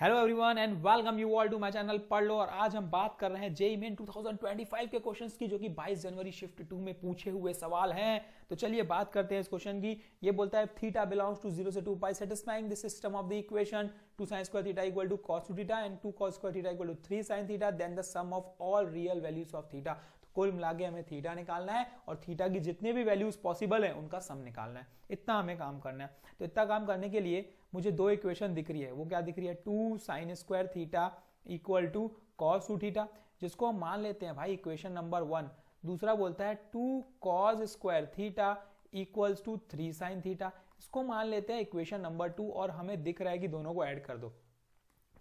Hello everyone and welcome you all to my channel पढ़ लो। और आज हम बात कर रहे हैं जेईई मेन 2025 के क्वेश्चंस की, जो कि 22 जनवरी शिफ्ट 2 में पूछे हुए सवाल हैं। तो चलिए बात करते हैं इस क्वेश्चन की। ये बोलता है थीटा बिलोंग्स टू 0 से 2 pi satisfying the system of the equation 2 sin square theta equal to cos 2 theta and 2 cos square theta equal to 3 sin theta, then the sum of all real values of theta. कुल मिला के हमें theta निकालना है और theta की जितने भी वैल्यूज पॉसिबल है उनका सम निकालना है। इतना हमें काम करना है। तो इतना काम करने के लिए मुझे दो इक्वेशन दिख रही है। वो क्या दिख रही है? 2 sin square theta equal to cos 2 theta, जिसको हम मान लेते हैं भाई इक्वेशन नंबर 1। दूसरा बोलता है 2 cos square theta equals to 3 sin theta, इसको मान लेते हैं इक्वेशन नंबर 2। और हमें दिख रहा है कि दोनों को ऐड कर दो,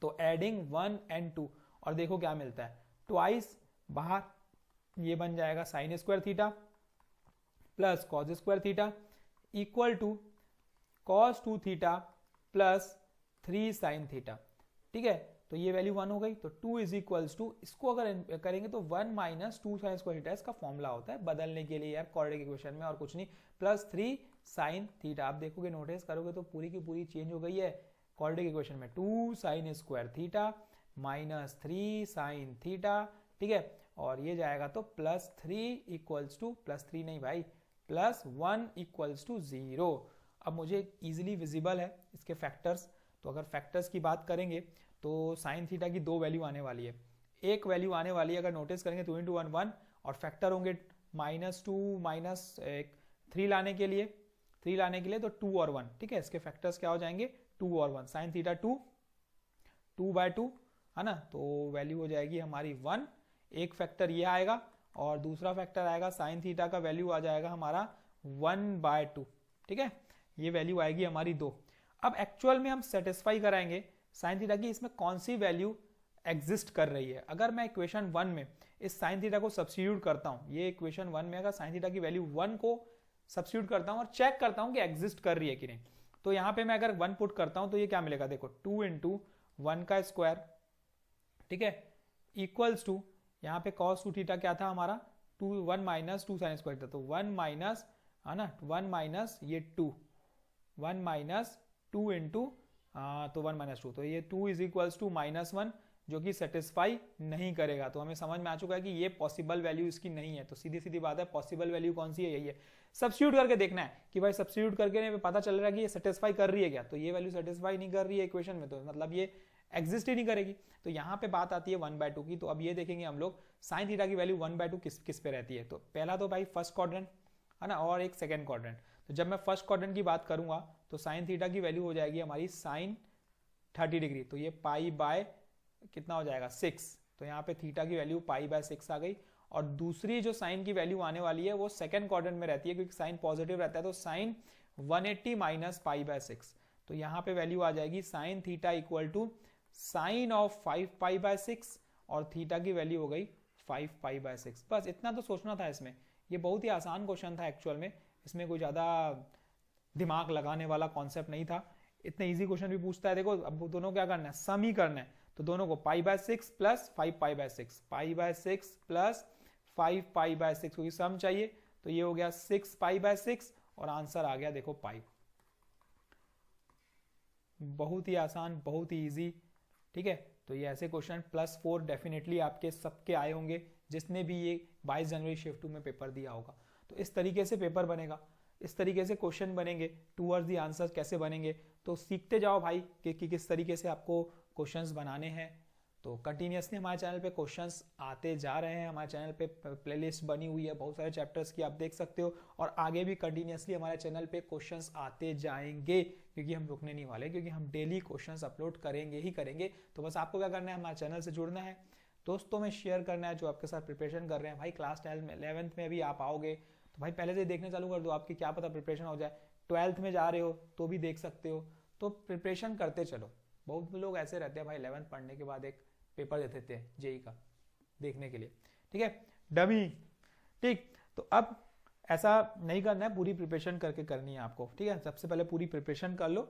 तो एडिंग 1 and 2 और देखो क्या मिलता है। ट्वाइस बाहर ये बन जाएगा sin square theta plus cos square theta equal to cos 2 theta plus 3 sin theta. ठीक है, तो ये वैल्यू 1 हो गई। तो 2 इज इक्वल्स टू, इसको अगर करेंगे तो 1 माइनस 2 sin स्क्वायर थीटा इसका फॉर्मूला होता है बदलने के लिए यार क्वाड्रेटिक इक्वेशन में, और कुछ नहीं, प्लस 3 sin थीटा। आप देखोगे, नोटिस करोगे तो पूरी की पूरी चेंज हो गई है क्वाड्रेटिक इक्वेशन में। 2 sin square theta minus 3 sin theta. ठीक है, और ये जाएगा तो प्लस 3 इक्वल्स टू, प्लस 3 नहीं भाई, प्लस 1 इक्वल्स टू 0। अब मुझे इजीली विजिबल है इसके फैक्टर्स। तो अगर फैक्टर्स की बात करेंगे तो साइन थीटा की दो वैल्यू आने वाली है। एक वैल्यू आने वाली है, अगर नोटिस करेंगे 2 into 1 1, और फैक्टर होंगे -2 -3 लाने के लिए, तो 2 और 1। ठीक है, इसके फैक्टर्स क्या हो जाएंगे? 2 और 1। साइन थीटा 2/2 है ना, तो वैल्यू हो जाएगी हमारी 1। एक फैक्टर ये आएगा और दूसरा फैक्टर आएगा साइन थीटा का, वैल्यू आ जाएगा हमारा 1/2। ठीक है, ये वैल्यू आएगी हमारी 2। अब एक्चुअल में हम सेटिस्फाई कराएंगे साइन थीटा की इसमें कौन सी वैल्यू एग्जिस्ट कर रही है। अगर मैं इक्वेशन 1 में इस साइन थीटा को सब्स्टिट्यूट करता हूं, ये इक्वेशन 1 में अगर साइन थीटा की वैल्यू 1 को सब्स्टिट्यूट करता हूं और चेक करता हूं कि एग्जिस्ट कर रही है कि नहीं, तो यहां पे मैं अगर 1 पुट करता हूं तो ये क्या मिलेगा? देखो 2 into 1 का स्क्वायर, ठीक है, इक्वल्स टू, यहाँ पे cos 2 थीटा क्या था हमारा? 1 माइनस 2 sin स्क्वायर था, तो 1 माइनस, है ना, 1 माइनस ये 2, 1 माइनस 2 इंटू, तो 1 माइनस 2, तो ये 2 इज इक्वल्स टू -1, जो कि सेटिस्फाई नहीं करेगा। तो हमें समझ में आ चुका है कि ये पॉसिबल वैल्यू इसकी नहीं है। तो सीधी सीधी बात है, पॉसिबल वैल्यू कौन सी है? यही है। सब्स्टिट्यूट करके देखना है कि भाई सब्स्टिट्यूट करके पता चल रहा है कि ये सेटिस्फाई कर रही है क्या, तो ये वैल्यू सेटिस्फाई नहीं कर रही है इक्वेशन में, तो मतलब ये एग्जिस्ट ही नहीं करेगी। तो यहाँ पे बात आती है 1/2 की। तो अब ये देखेंगे हम लोग साइन थीटा की वैल्यू 1/2 किस पे रहती है। तो पहला तो भाई फर्स्ट क्वाड्रेंट है ना, और एक सेकंड क्वाड्रेंट। तो जब मैं फर्स्ट क्वाड्रेंट की बात करूंगा तो साइन थीटा की वैल्यू हो जाएगी हमारी साइन 30 डिग्री, तो ये पाई बाय कितना हो जाएगा? 6। तो यहाँ पे थीटा की वैल्यू पाई बाय 6 आ गई। और दूसरी जो साइन की वैल्यू आने वाली है वो सेकंड क्वाड्रेंट में रहती है, क्योंकि साइन पॉजिटिव रहता है, तो साइन 180 माइनस पाई बाय 6। तो यहाँ पे वैल्यू आ जाएगी sine theta equal to sine of 5 pi by 6, और थीटा की वैल्यू हो गई 5 पाई बाय 6। बस इतना तो सोचना था इसमें। ये बहुत ही आसान क्वेश्चन था एक्चुअल में, इसमें कोई ज़्यादा दिमाग लगाने वाला कॉन्सेप्ट नहीं था। इतने इजी क्वेश्चन भी पूछता है। देखो अब दोनों क्या करना है? सम ही करना है। तो दोनों को पाई by 6 plus 5 pi by 6, pi by 6 plus 5 pi by 6, क्योंकि सम चाहिए। तो ये हो गया 6 पाई बाय 6 और आंसर आ गया देखो 5। बहुत ही आसान, बहुत ही इजी। ठीक है, तो ये ऐसे क्वेश्चन +4 डेफिनेटली आपके सबके आए होंगे जिसने भी ये 22 जनवरी शिफ्ट 2 में पेपर दिया होगा। तो इस तरीके से पेपर बनेगा, इस तरीके से क्वेश्चन बनेंगे, टूवर्ड्स दी आंसर्स कैसे बनेंगे। तो सीखते जाओ भाई कि किस तरीके से आपको क्वेश्चंस बनाने हैं। तो कंटिन्यूसली हमारे चैनल पे क्वेश्चंस आते जा रहे हैं। हमारे चैनल पे प्लेलिस्ट बनी हुई है बहुत सारे चैप्टर्स की, आप देख सकते हो। और आगे भी कंटिन्यूसली हमारे चैनल पे क्वेश्चंस आते जाएंगे, क्योंकि हम रुकने नहीं वाले, क्योंकि हम डेली क्वेश्चंस अपलोड करेंगे ही करेंगे। तो बस आपको क्या करना है? हमारे चैनल से जुड़ना है, दोस्तों में शेयर करना है जो आपके साथ प्रिपरेशन कर रहे हैं। भाई क्लास 11th में भी आप आओगे तो भाई पहले से देखने चालू कर दो, आपकी क्या पता प्रिपरेशन हो जाए। 12th में जा रहे हो तो भी देख सकते हो। तो प्रिपरेशन करते चलो। बहुत लोग ऐसे रहते हैं भाई 11th पढ़ने के बाद एक पेपर दे देते हैं जेई का देखने के लिए, ठीक है, डमी। ठीक, तो अब ऐसा नहीं करना है, पूरी प्रिपरेशन करके करनी है आपको। ठीक है, सबसे पहले पूरी प्रिपरेशन कर लो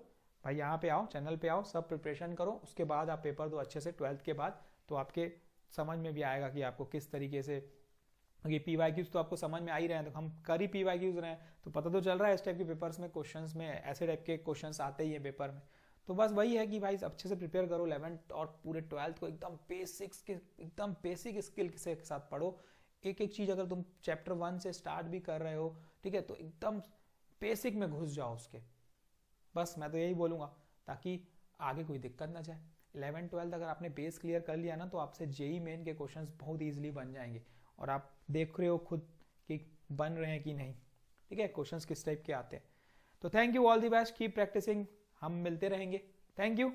भाई। यहाँ पे आओ, चैनल पे आओ, सब प्रिपरेशन करो, उसके बाद आप पेपर दो अच्छे से 12th के बाद। तो आपके समझ में भी आएगा कि आपको किस तरीके से, ये PYQs तो आपको समझ में आ ही रहे हैं, तो हम कर ही PYQs रहे हैं, तो पता तो चल रहा है इस टाइप के पेपर्स में क्वेश्चंस में ऐसे टाइप के क्वेश्चंस आते ही हैं पेपर में। तो बस वही है कि भाई अच्छे से प्रिपेयर करो 11th और पूरे 12th को एकदम बेसिक स्किल के साथ पढ़ो। एक एक चीज अगर तुम चैप्टर 1 से स्टार्ट भी कर रहे हो, ठीक है, तो एकदम बेसिक में घुस जाओ उसके। बस मैं तो यही बोलूंगा, ताकि आगे कोई दिक्कत ना जाए। 11th-12th अगर आपने बेस क्लियर कर लिया ना, तो आपसे जेई मेन के क्वेश्चंस बहुत ईजिली बन जाएंगे। और आप देख रहे हो खुद कि बन रहे हैं कि नहीं, ठीक है, क्वेश्चंस किस टाइप के आते हैं। तो thank you, all the best, keep practising, हम मिलते रहेंगे। Thank you.